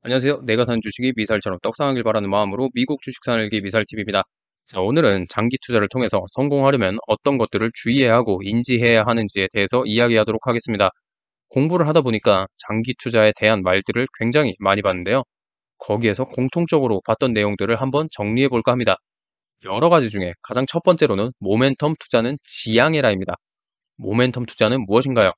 안녕하세요. 내가 산 주식이 미사일처럼 떡상하길 바라는 마음으로 미국 주식 사늘기 미사일TV입니다. 자, 오늘은 장기 투자를 통해서 성공하려면 어떤 것들을 주의해야 하고 인지해야 하는지에 대해서 이야기하도록 하겠습니다. 공부를 하다 보니까 장기 투자에 대한 말들을 굉장히 많이 봤는데요. 거기에서 공통적으로 봤던 내용들을 한번 정리해 볼까 합니다. 여러 가지 중에 가장 첫 번째로는 모멘텀 투자는 지양해라입니다. 모멘텀 투자는 무엇인가요?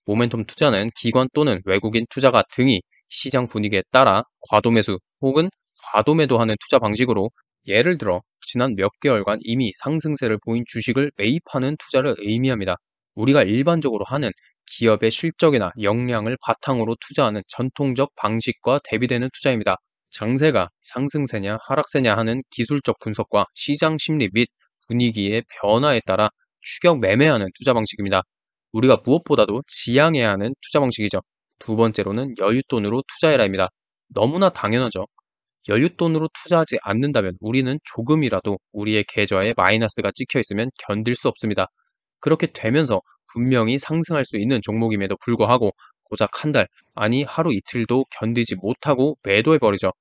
모멘텀 투자는 기관 또는 외국인 투자가 등이 시장 분위기에 따라 과도 매수 혹은 과도 매도하는 투자 방식으로, 예를 들어 지난 몇 개월간 이미 상승세를 보인 주식을 매입하는 투자를 의미합니다. 우리가 일반적으로 하는 기업의 실적이나 역량을 바탕으로 투자하는 전통적 방식과 대비되는 투자입니다. 장세가 상승세냐 하락세냐 하는 기술적 분석과 시장 심리 및 분위기의 변화에 따라 추격 매매하는 투자 방식입니다. 우리가 무엇보다도 지양해야 하는 투자 방식이죠. 두 번째로는 여윳돈으로 투자해라입니다. 너무나 당연하죠. 여윳돈으로 투자하지 않는다면 우리는 조금이라도 우리의 계좌에 마이너스가 찍혀 있으면 견딜 수 없습니다. 그렇게 되면서 분명히 상승할 수 있는 종목임에도 불구하고 고작 한 달, 아니 하루 이틀도 견디지 못하고 매도해버리죠.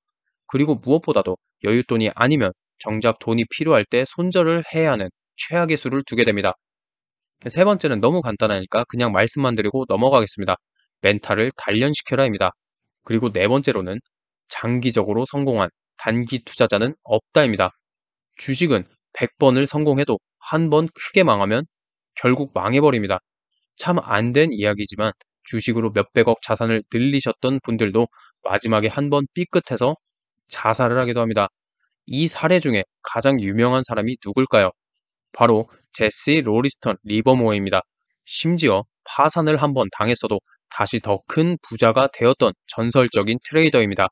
그리고 무엇보다도 여윳돈이 아니면 정작 돈이 필요할 때 손절을 해야 하는 최악의 수를 두게 됩니다. 세 번째는 너무 간단하니까 그냥 말씀만 드리고 넘어가겠습니다. 멘탈을 단련시켜라입니다. 그리고 네 번째로는 장기적으로 성공한 단기 투자자는 없다입니다. 주식은 100번을 성공해도 한 번 크게 망하면 결국 망해버립니다. 참 안 된 이야기지만 주식으로 몇백억 자산을 늘리셨던 분들도 마지막에 한 번 삐끗해서 자살을 하기도 합니다. 이 사례 중에 가장 유명한 사람이 누굴까요? 바로 제시 로리스턴 리버모어입니다. 심지어 파산을 한번 당했어도 다시 더 큰 부자가 되었던 전설적인 트레이더입니다.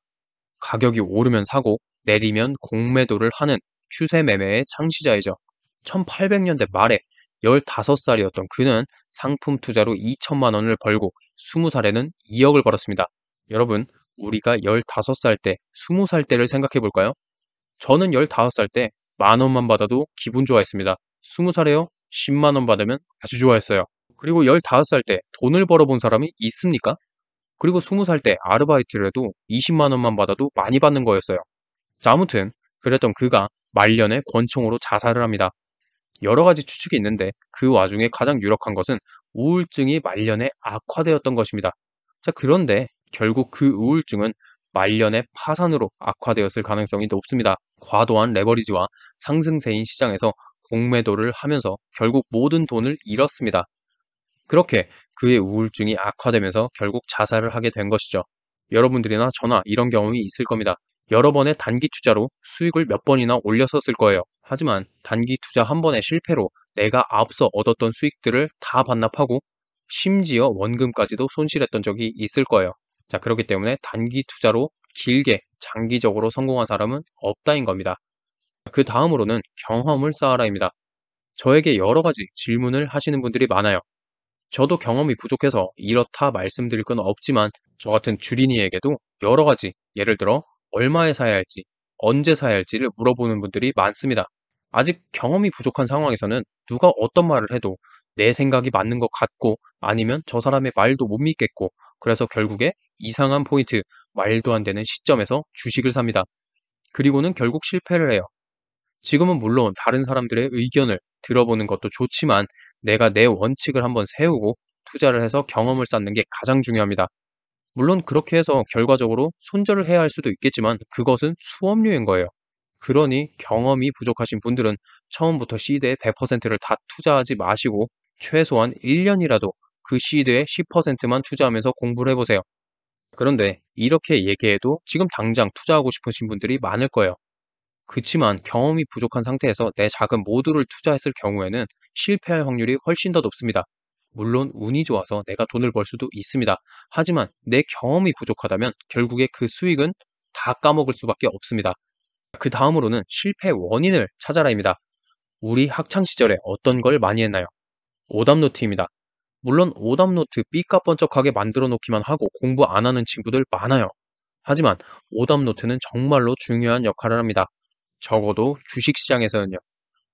가격이 오르면 사고 내리면 공매도를 하는 추세 매매의 창시자이죠. 1800년대 말에 15살이었던 그는 상품 투자로 2천만 원을 벌고 20살에는 2억을 벌었습니다. 여러분, 우리가 15살 때, 20살 때를 생각해 볼까요? 저는 15살 때 만 원만 받아도 기분 좋아했습니다. 20살에요? 10만 원 받으면 아주 좋아했어요. 그리고 15살 때 돈을 벌어본 사람이 있습니까? 그리고 20살 때 아르바이트를 해도 20만 원만 받아도 많이 받는 거였어요. 자, 아무튼 그랬던 그가 말년에 권총으로 자살을 합니다. 여러 가지 추측이 있는데 그 와중에 가장 유력한 것은 우울증이 말년에 악화되었던 것입니다. 자, 그런데 결국 그 우울증은 말년의 파산으로 악화되었을 가능성이 높습니다. 과도한 레버리지와 상승세인 시장에서 공매도를 하면서 결국 모든 돈을 잃었습니다. 그렇게 그의 우울증이 악화되면서 결국 자살을 하게 된 것이죠. 여러분들이나 저나 이런 경험이 있을 겁니다. 여러 번의 단기 투자로 수익을 몇 번이나 올렸었을 거예요. 하지만 단기 투자 한 번의 실패로 내가 앞서 얻었던 수익들을 다 반납하고 심지어 원금까지도 손실했던 적이 있을 거예요. 자, 그렇기 때문에 단기 투자로 길게 장기적으로 성공한 사람은 없다인 겁니다. 그 다음으로는 경험을 쌓아라입니다. 저에게 여러 가지 질문을 하시는 분들이 많아요. 저도 경험이 부족해서 이렇다 말씀드릴 건 없지만 저 같은 주린이에게도 여러 가지, 예를 들어 얼마에 사야 할지, 언제 사야 할지를 물어보는 분들이 많습니다. 아직 경험이 부족한 상황에서는 누가 어떤 말을 해도 내 생각이 맞는 것 같고 아니면 저 사람의 말도 못 믿겠고, 그래서 결국에 이상한 포인트, 말도 안 되는 시점에서 주식을 삽니다. 그리고는 결국 실패를 해요. 지금은 물론 다른 사람들의 의견을 들어보는 것도 좋지만 내가 내 원칙을 한번 세우고 투자를 해서 경험을 쌓는 게 가장 중요합니다. 물론 그렇게 해서 결과적으로 손절을 해야 할 수도 있겠지만 그것은 수업료인 거예요. 그러니 경험이 부족하신 분들은 처음부터 시드에 100%를 다 투자하지 마시고 최소한 1년이라도 그 시드에 10%만 투자하면서 공부를 해보세요. 그런데 이렇게 얘기해도 지금 당장 투자하고 싶으신 분들이 많을 거예요. 그치만 경험이 부족한 상태에서 내 자금 모두를 투자했을 경우에는 실패할 확률이 훨씬 더 높습니다. 물론 운이 좋아서 내가 돈을 벌 수도 있습니다. 하지만 내 경험이 부족하다면 결국에 그 수익은 다 까먹을 수밖에 없습니다. 그 다음으로는 실패 원인을 찾아라입니다. 우리 학창 시절에 어떤 걸 많이 했나요? 오답노트입니다. 물론 오답노트 삐까뻔쩍하게 만들어 놓기만 하고 공부 안 하는 친구들 많아요. 하지만 오답노트는 정말로 중요한 역할을 합니다. 적어도 주식시장에서는요.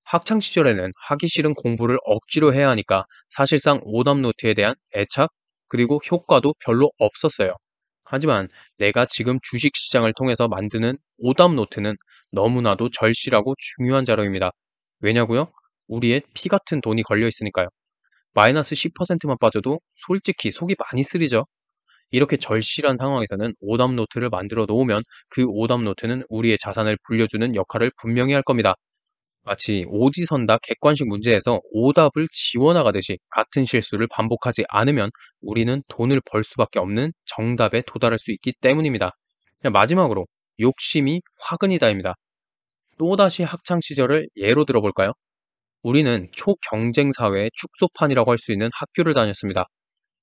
학창 시절에는 하기 싫은 공부를 억지로 해야 하니까 사실상 오답노트에 대한 애착 그리고 효과도 별로 없었어요. 하지만 내가 지금 주식시장을 통해서 만드는 오답 노트는 너무나도 절실하고 중요한 자료입니다. 왜냐고요? 우리의 피 같은 돈이 걸려 있으니까요. 마이너스 10%만 빠져도 솔직히 속이 많이 쓰리죠. 이렇게 절실한 상황에서는 오답 노트를 만들어 놓으면 그 오답 노트는 우리의 자산을 불려주는 역할을 분명히 할 겁니다. 마치 오지선다 객관식 문제에서 오답을 지워나가듯이 같은 실수를 반복하지 않으면 우리는 돈을 벌 수밖에 없는 정답에 도달할 수 있기 때문입니다. 마지막으로 욕심이 화근이다입니다. 또다시 학창 시절을 예로 들어볼까요? 우리는 초경쟁 사회의 축소판이라고 할 수 있는 학교를 다녔습니다.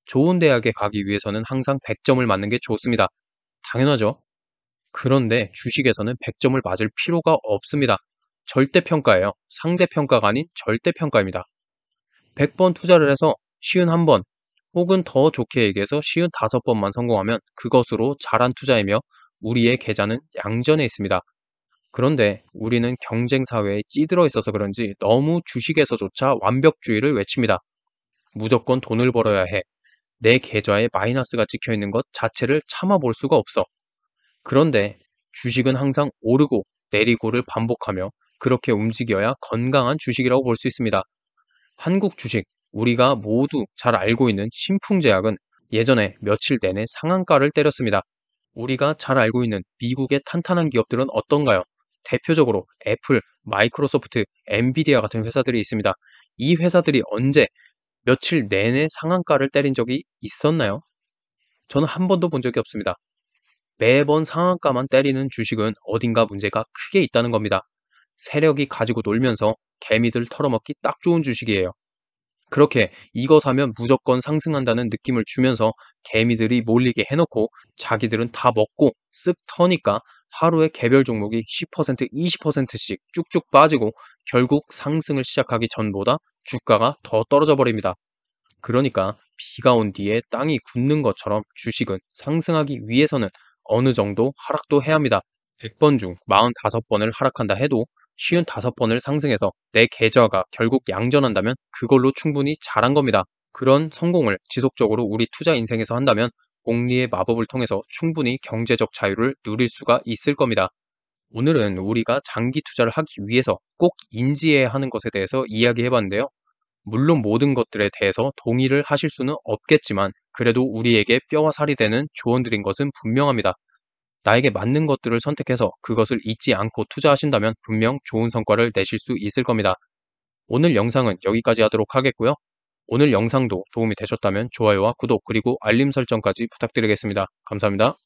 좋은 대학에 가기 위해서는 항상 100점을 맞는 게 좋습니다. 당연하죠. 그런데 주식에서는 100점을 맞을 필요가 없습니다. 절대평가예요. 상대평가가 아닌 절대평가입니다. 100번 투자를 해서 쉬운 한 번, 혹은 더 좋게 얘기해서 쉬운 5번만 성공하면 그것으로 잘한 투자이며 우리의 계좌는 양전에 있습니다. 그런데 우리는 경쟁 사회에 찌들어 있어서 그런지 너무 주식에서조차 완벽주의를 외칩니다. 무조건 돈을 벌어야 해. 내 계좌에 마이너스가 찍혀 있는 것 자체를 참아볼 수가 없어. 그런데 주식은 항상 오르고 내리고를 반복하며 그렇게 움직여야 건강한 주식이라고 볼 수 있습니다. 한국 주식, 우리가 모두 잘 알고 있는 신풍제약은 예전에 며칠 내내 상한가를 때렸습니다. 우리가 잘 알고 있는 미국의 탄탄한 기업들은 어떤가요? 대표적으로 애플, 마이크로소프트, 엔비디아 같은 회사들이 있습니다. 이 회사들이 언제 며칠 내내 상한가를 때린 적이 있었나요? 저는 한 번도 본 적이 없습니다. 매번 상한가만 때리는 주식은 어딘가 문제가 크게 있다는 겁니다. 세력이 가지고 놀면서 개미들 털어먹기 딱 좋은 주식이에요. 그렇게 이거 사면 무조건 상승한다는 느낌을 주면서 개미들이 몰리게 해놓고 자기들은 다 먹고 쓱 터니까 하루에 개별 종목이 10%, 20%씩 쭉쭉 빠지고 결국 상승을 시작하기 전보다 주가가 더 떨어져 버립니다. 그러니까 비가 온 뒤에 땅이 굳는 것처럼 주식은 상승하기 위해서는 어느 정도 하락도 해야 합니다. 100번 중 45번을 하락한다 해도 55번을 상승해서 내 계좌가 결국 양전한다면 그걸로 충분히 잘한 겁니다. 그런 성공을 지속적으로 우리 투자 인생에서 한다면 복리의 마법을 통해서 충분히 경제적 자유를 누릴 수가 있을 겁니다. 오늘은 우리가 장기 투자를 하기 위해서 꼭 인지해야 하는 것에 대해서 이야기해 봤는데요. 물론 모든 것들에 대해서 동의를 하실 수는 없겠지만 그래도 우리에게 뼈와 살이 되는 조언드린 것은 분명합니다. 나에게 맞는 것들을 선택해서 그것을 잊지 않고 투자하신다면 분명 좋은 성과를 내실 수 있을 겁니다. 오늘 영상은 여기까지 하도록 하겠고요. 오늘 영상도 도움이 되셨다면 좋아요와 구독 그리고 알림 설정까지 부탁드리겠습니다. 감사합니다.